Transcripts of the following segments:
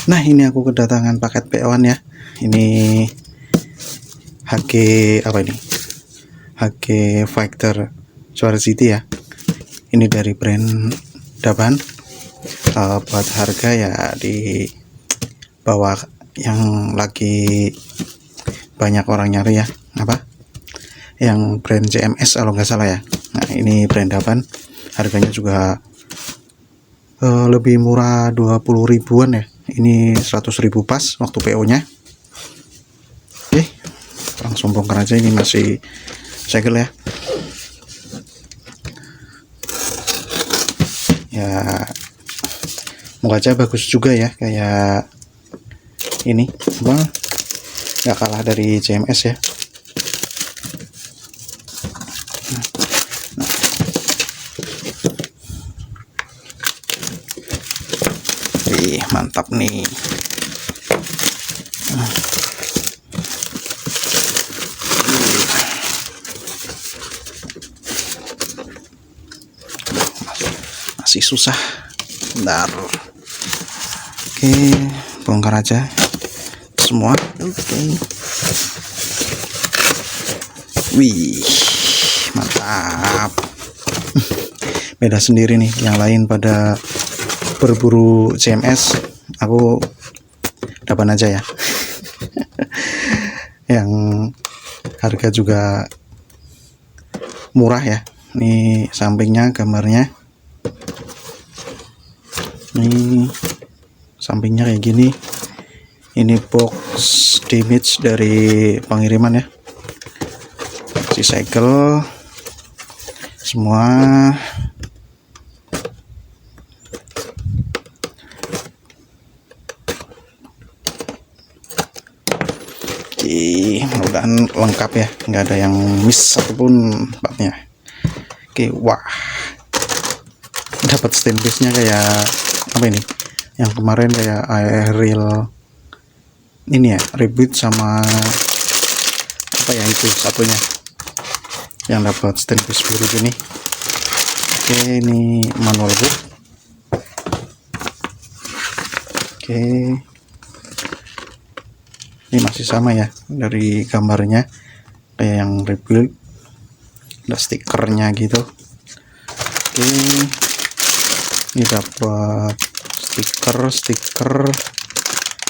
Nah, ini aku kedatangan paket PO-an ya. Ini HG apa ini? HG Fighter Suara City ya. Ini dari brand Daban. Buat harga ya di bawah yang lagi banyak orang nyari ya. Apa? Yang brand CMS kalau nggak salah ya. Nah, ini brand Daban. Harganya juga lebih murah, 20 ribuan ya. Ini 100 ribu pas waktu PO nya. Oke, langsung bongkar aja. Ini masih segel ya. Ya, moga aja bagus juga ya, kayak ini bang, nggak kalah dari CMS ya. Wih, mantap nih. Masih susah. Bentar. Oke, bongkar aja semua. Oke. Wih, mantap. Beda sendiri nih, yang lain pada berburu CMS, aku Daban aja ya. Yang harga juga murah ya. Ini sampingnya gambarnya. Ini sampingnya kayak gini. Ini box damage dari pengiriman ya. Si segel semua. Oke, mudah-mudahan lengkap ya, nggak ada yang miss satupun partnya. Oke, wah, dapat stainlessnya kayak apa ini? Yang kemarin kayak aerial ini ya, reboot sama apa ya itu satunya yang dapat stainless biru gini. Oke, ini manual book. Oke, ini masih sama ya dari gambarnya kayak yang rebuild, ada stikernya gitu. Oke, ini dapat stiker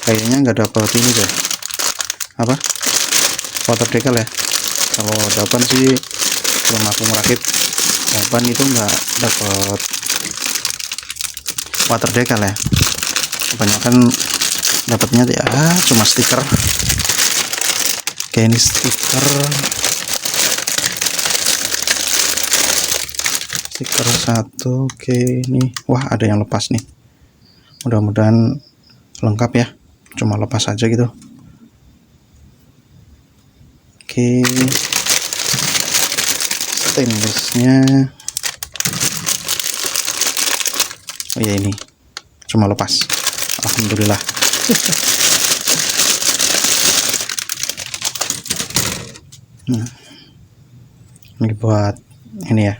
kayaknya nggak dapat ini deh, apa, water decal ya. Kalau Daban sih belum aku merakit, Daban itu nggak dapat water decal ya, kebanyakan dapatnya ya cuma stiker. Oke, ini stiker satu. Oke, ini wah ada yang lepas nih, mudah-mudahan lengkap ya, cuma lepas aja gitu. Oke, stainlessnya oh ya, ini cuma lepas, alhamdulillah. Ini buat ini ya,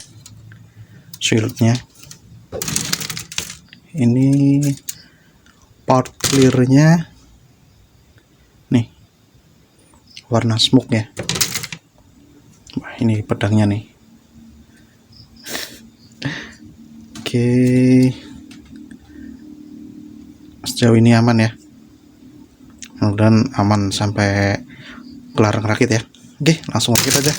shieldnya. Ini part clearnya nih, warna smoke ya. Wah, ini pedangnya nih. Oke, sejauh ini aman ya, mudah-mudahan aman sampai kelar ngerakit ya. Oke, langsung rakit aja.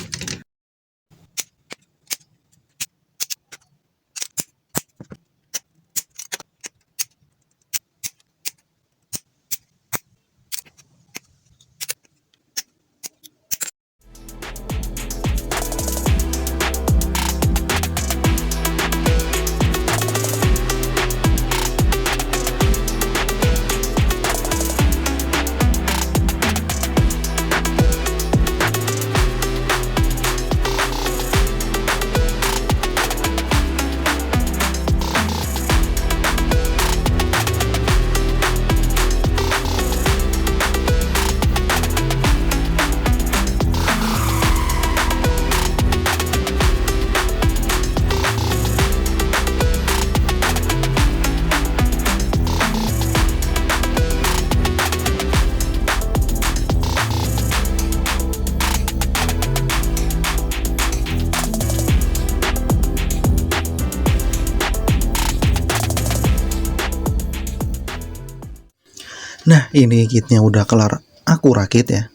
Ini kitnya udah kelar aku rakit ya.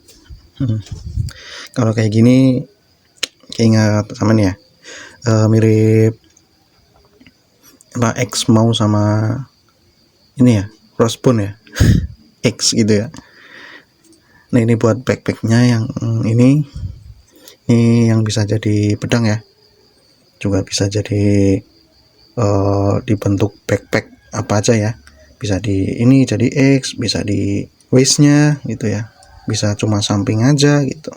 Kalau kayak gini ingat sama nih ya, mirip X mau sama ini ya, crossbone ya. X gitu ya. Nah ini buat backpacknya yang ini yang bisa jadi pedang ya, juga bisa jadi dibentuk backpack apa aja ya, bisa di ini jadi X, bisa di waist-nya gitu ya, bisa cuma samping aja gitu.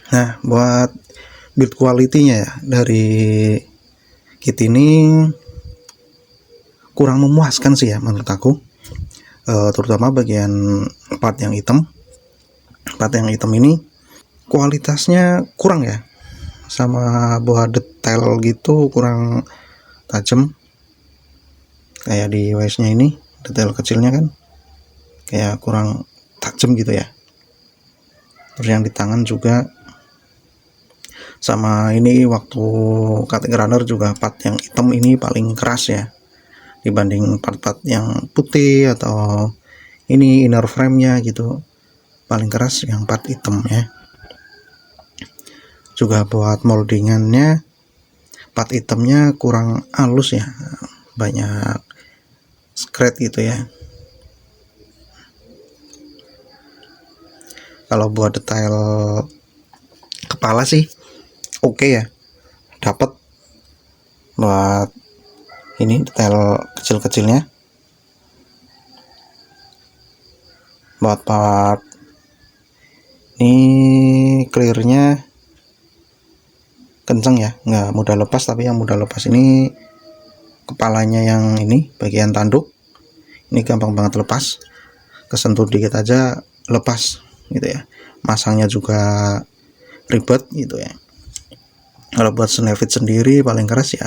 Nah buat build quality-nya ya dari kit ini kurang memuaskan sih ya menurut aku, terutama bagian part yang hitam. Part yang hitam ini kualitasnya kurang ya, sama buat detail gitu kurang tajam. Kayak di waist-nya ini detail kecilnya kan kayak kurang tajam gitu ya. Terus yang di tangan juga sama, ini waktu cutting runner juga part yang hitam ini paling keras ya dibanding part-part yang putih atau ini inner frame-nya gitu, paling keras yang part hitam ya. Juga buat moldingannya part hitamnya kurang halus ya, banyak scratch gitu ya. Kalau buat detail kepala sih oke ya, dapat buat ini detail kecil-kecilnya. Buat part ini clearnya kenceng ya, nggak mudah lepas, tapi yang mudah lepas ini kepalanya yang ini bagian tanduk ini gampang banget lepas, kesentuh dikit aja lepas gitu ya. Masangnya juga ribet gitu ya. Kalau buat Snevit sendiri paling keras ya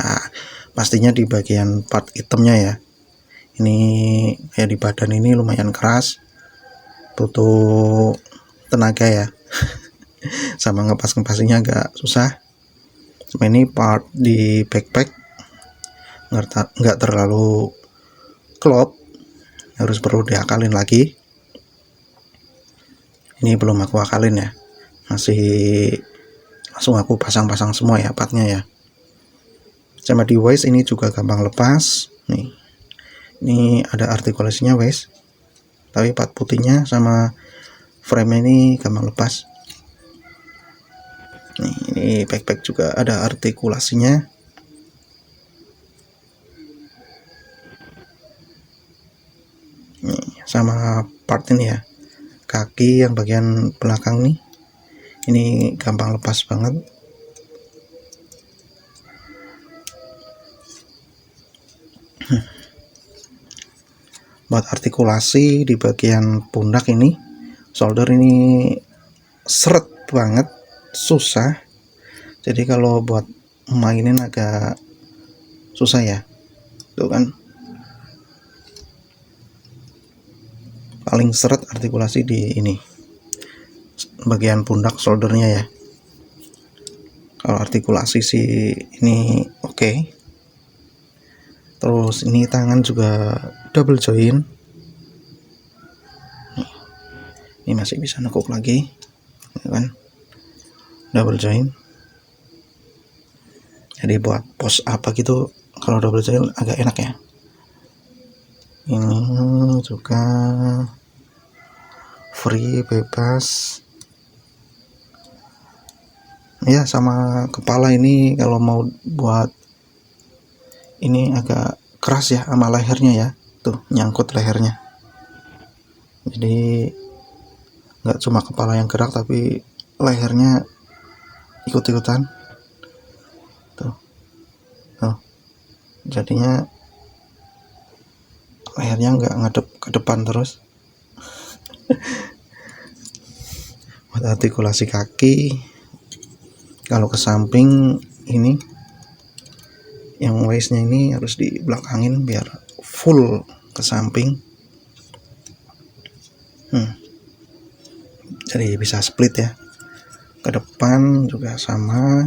pastinya di bagian part hitamnya ya. Ini kayak di badan ini lumayan keras, butuh tenaga ya. Sama ngepas-ngepasinya agak susah. Sama ini part di backpack nggak terlalu klop, harus perlu diakalin lagi. Ini belum aku akalin ya, masih langsung aku pasang-pasang semua ya partnya ya. Sama di waist ini juga gampang lepas nih. Ini ada artikulasinya waist, tapi part putihnya sama frame ini gampang lepas. Nih, ini backpack juga ada artikulasinya. Nih, sama part ini ya, kaki yang bagian belakang nih, ini gampang lepas banget. Buat artikulasi di bagian pundak ini, shoulder ini seret banget, susah. Jadi kalau buat mainin agak susah ya. Tuh kan, paling seret artikulasi di ini bagian pundak shouldernya ya. Kalau artikulasi sih ini oke. Terus ini tangan juga double join. Ini masih bisa nekuk lagi, ya kan? Double join. Jadi buat pose apa gitu kalau double join agak enak ya. Ini juga free, bebas. Ya sama kepala ini kalau mau buat ini agak keras ya sama lehernya ya, tuh nyangkut lehernya. Jadi nggak cuma kepala yang gerak tapi lehernya ikut-ikutan tuh. Jadinya lehernya nggak ngadep ke depan terus. Buat artikulasi kaki, kalau ke samping ini yang waistnya ini harus dibelakangin biar full ke samping. Jadi bisa split ya, ke depan juga sama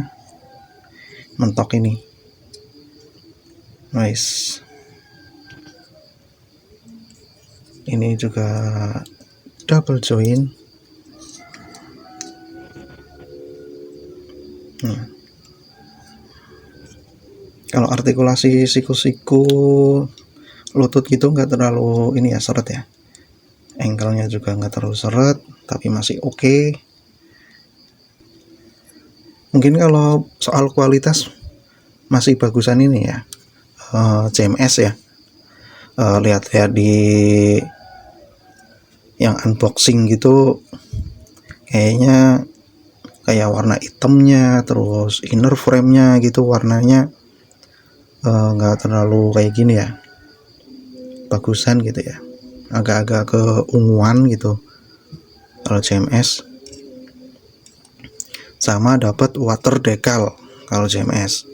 mentok ini waist. Ini juga double join. Kalau artikulasi siku-siku lutut gitu nggak terlalu ini ya, seret ya. Angle-nya juga nggak terlalu seret, tapi masih oke. Mungkin kalau soal kualitas masih bagusan ini ya, CMS ya. Lihat-lihat di yang unboxing gitu, kayaknya kayak warna hitamnya, terus inner frame-nya gitu warnanya nggak terlalu kayak gini ya, bagusan gitu ya, agak-agak keunguan gitu kalau CMS. Sama dapat water decal kalau CMS.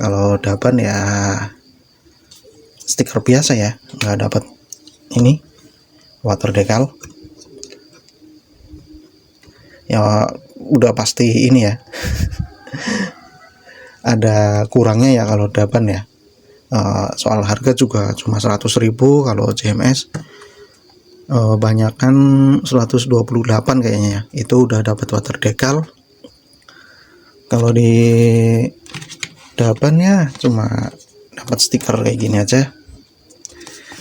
Kalau Daban ya stiker biasa ya, nggak dapat ini water decal ya, udah pasti ini ya. Ada kurangnya ya kalau Daban ya. Soal harga juga cuma 100.000, kalau CMS banyakan 128 kayaknya ya, itu udah dapat water decal. Kalau di Daban ya cuma dapat stiker kayak gini aja.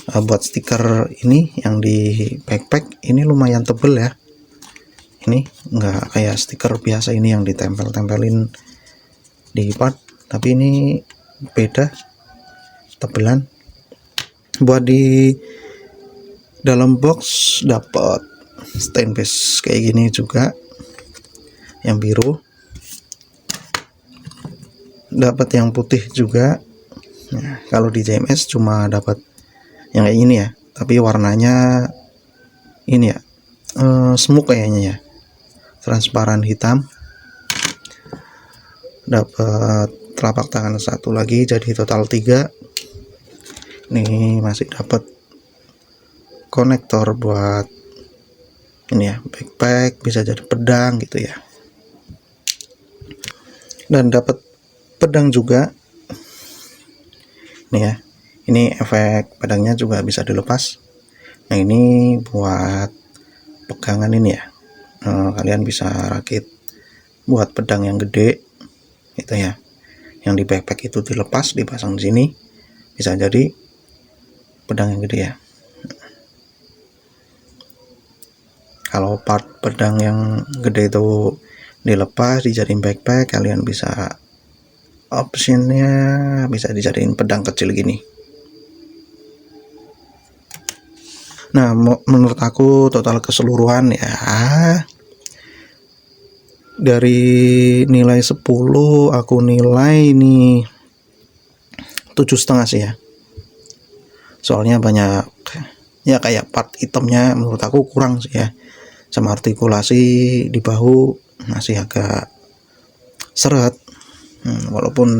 Buat stiker ini yang di backpack ini lumayan tebel ya, ini nggak kayak stiker biasa ini yang ditempel-tempelin di part, tapi ini beda tebelan. Buat di dalam box dapat stain base kayak gini juga yang biru, dapat yang putih juga. Nah, kalau di JMS cuma dapat yang kayak ini ya, tapi warnanya ini ya, smoke kayaknya ya, transparan hitam. Dapat telapak tangan satu lagi, jadi total 3. Ini masih dapat konektor buat ini ya, backpack, bisa jadi pedang gitu ya. Dan dapat pedang juga nih ya, ini efek pedangnya juga bisa dilepas. Nah ini buat pegangan ini ya, kalian bisa rakit buat pedang yang gede itu ya, yang di backpack itu dilepas, dipasang di sini, bisa jadi pedang yang gede ya. Kalau part pedang yang gede itu dilepas dijadiin backpack, kalian bisa optionnya bisa dijadiin pedang kecil gini. Nah menurut aku total keseluruhan ya, dari nilai 10 aku nilai ini 7,5 sih ya. Soalnya banyak ya, kayak part itemnya menurut aku kurang sih ya, sama artikulasi di bahu masih agak seret. Walaupun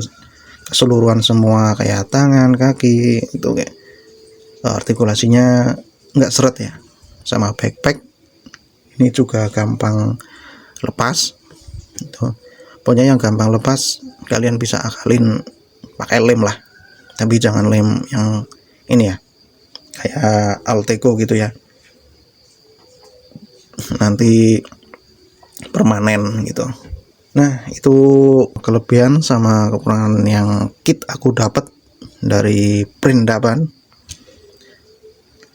keseluruhan semua kayak tangan, kaki itu kayak artikulasinya nggak seret ya. Sama backpack ini juga gampang lepas itu. Pokoknya yang gampang lepas kalian bisa akalin pakai lem lah, tapi jangan lem yang ini ya, kayak Alteco gitu ya, nanti permanen gitu. Nah itu kelebihan sama kekurangan yang kit aku dapat dari print Daban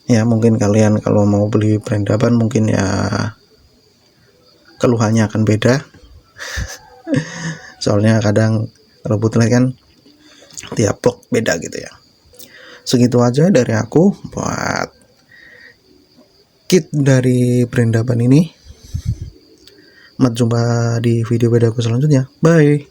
ya. Mungkin kalian kalau mau beli print Daban mungkin ya keluhannya akan beda. Soalnya kadang kalau bootleg kan tiap blok beda gitu ya. Segitu aja dari aku buat kit dari brand Daban ini. Sampai jumpa di video bedaku selanjutnya. Bye.